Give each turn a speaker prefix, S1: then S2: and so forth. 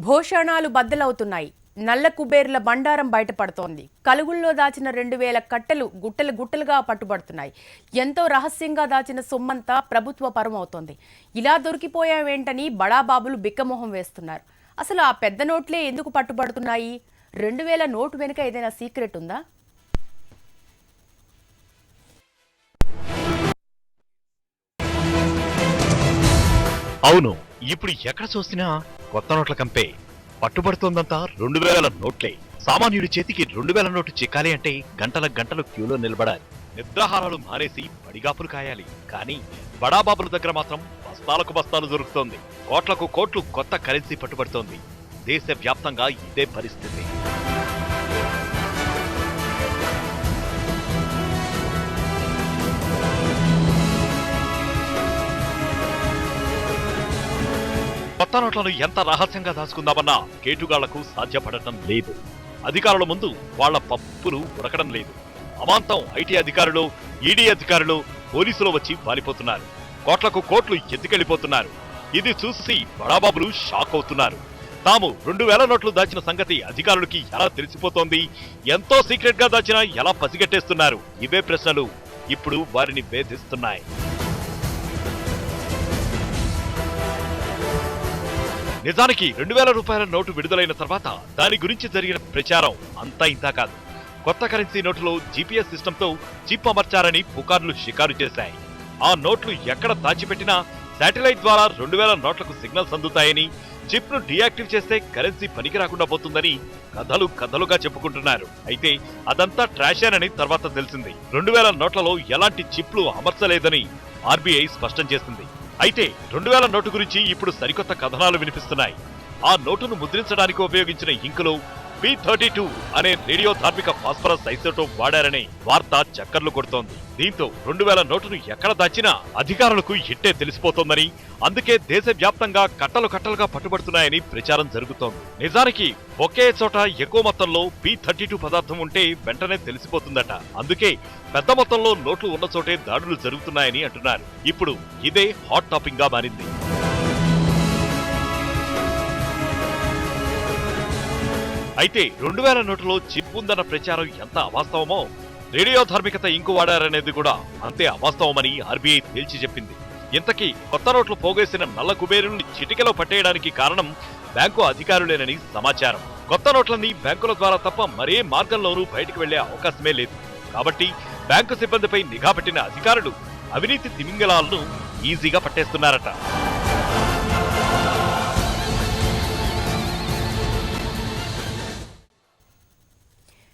S1: భోషణాలు బద్దలవుతున్నాయి. నల్ల కుబేర్ల బండారం బయటపడుతోంది. కలుగుల్లో దాచిన 2000 కట్టెలు గుట్టలు గుట్టలుగా పట్టుబడుతున్నాయి. ఎంతో రహస్యంగా దాచిన సొమ్మంతా ప్రభుత్వ పరమవుతోంది. ఇలా దొరికిపోయావేంటని బడాబాబులు బిక్కమొహం వేస్తున్నారు. అసలు ఆ పెద్ద నోట్లే ఎందుకు పట్టుబడుతున్నాయి? 2000 నోటు వెనుక ఏదైనా సీక్రెట్ ఉందా?
S2: అవును, ఇప్పుడు ఎక్కడ చూసినా కొత్త నోట్ల కంపే. పట్టుబడుతోందంతా 2000 నోట్లే. సామాన్యుడి చేతికి 2000 నోటు చిక్కాలి అంటే గంటల గంటలు క్యూలో నిలబడాలి. నిద్రాహారాలు మానేసి పడిగాపులు కాయాలి. కానీ బడాబాబుల దగ్గర మాత్రం బస్తాలకు బస్తాలు దొరుకుతోంది. కోట్లకు కోట్లు కొత్త కరెన్సీ పట్టుబడుతోంది. దేశవ్యాప్తంగా ఇదే పరిస్థితి. కొత్త నోట్లను ఎంత రహస్యంగా దాచుకుందామన్నా కేటుగాళ్లకు సాధ్యపడటం లేదు. అధికారుల ముందు వాళ్ల పప్పులు ఉడకడం లేదు. అమాంతం ఐటీ అధికారులు, ఈడీ అధికారులు, పోలీసులు వచ్చి వాలిపోతున్నారు. కోట్లకు కోట్లు ఎత్తుకెళ్లిపోతున్నారు. ఇది చూసి బడాబాబులు షాక్ అవుతున్నారు. తాము 2000 నోట్లు దాచిన సంగతి అధికారులకి ఎలా తెలిసిపోతోంది? ఎంతో సీక్రెట్ గా దాచినా ఎలా పసిగట్టేస్తున్నారు? ఇవే ప్రశ్నలు ఇప్పుడు వారిని వేధిస్తున్నాయి. నిజానికి 2000 రూపాయల నోటు విడుదలైన తర్వాత దాని గురించి జరిగిన ప్రచారం అంతా ఇంతా కాదు. కొత్త కరెన్సీ నోటులో జీపీఎస్ సిస్టంతో చిప్ అమర్చారని పుకార్లు షికారు చేశాయి. ఆ నోట్లు ఎక్కడ దాచిపెట్టినా శాటిలైట్ ద్వారా 2000 నోట్లకు సిగ్నల్స్ అందుతాయని, చిప్ ను డీయాక్టివ్ చేస్తే కరెన్సీ పనికి రాకుండా పోతుందని కథలు కథలుగా చెప్పుకుంటున్నారు. అయితే అదంతా ట్రాషేనని తర్వాత తెలిసింది. 2000 నోట్లలో ఎలాంటి చిప్లు అమర్చలేదని ఆర్బీఐ స్పష్టం చేసింది. అయితే 2000 నోటు గురించి ఇప్పుడు సరికొత్త కథనాలు వినిపిస్తున్నాయి. ఆ నోటును ముద్రించడానికి ఉపయోగించిన ఇంకులో P32 అనే రేడియో ధార్మిక ఫాస్ఫరస్ ఐసోటోప్ వాడారనే వార్త చక్కర్లు కొడుతోంది. దీంతో 2000 నోటును ఎక్కడ దాచినా అధికారులకు ఇట్టే తెలిసిపోతోందని, అందుకే దేశవ్యాప్తంగా కట్టలు కట్టలుగా పట్టుబడుతున్నాయని ప్రచారం జరుగుతోంది. నిజానికి ఒకే చోట ఎక్కువ మొత్తంలో P32 పదార్థం ఉంటే వెంటనే తెలిసిపోతుందట. అందుకే పెద్ద మొత్తంలో నోట్లు ఉన్న చోటే దాడులు జరుగుతున్నాయని అంటున్నారు. ఇప్పుడు ఇదే హాట్ టాపిక్ గా మారింది. అయితే 2000 నోటులో చిప్ ఉందన్న ప్రచారం ఎంత అవాస్తవమో, రేడియో ధార్మికత ఇంకు వాడారనేది కూడా అంతే అవాస్తవమని ఆర్బీఐ తేల్చి చెప్పింది. ఇంతకీ కొత్త నోట్లు పోగేసిన నల్ల కుబేరుల్ని చిటికెలో పట్టేయడానికి కారణం బ్యాంకు అధికారులేనని సమాచారం. కొత్త నోట్లన్నీ బ్యాంకుల ద్వారా తప్ప మరే మార్గంలోనూ బయటకు వెళ్లే అవకాశమే లేదు. కాబట్టి బ్యాంకు సిబ్బందిపై నిఘా పెట్టిన అధికారులు అవినీతి తిమింగలాలను ఈజీగా పట్టేస్తున్నారట.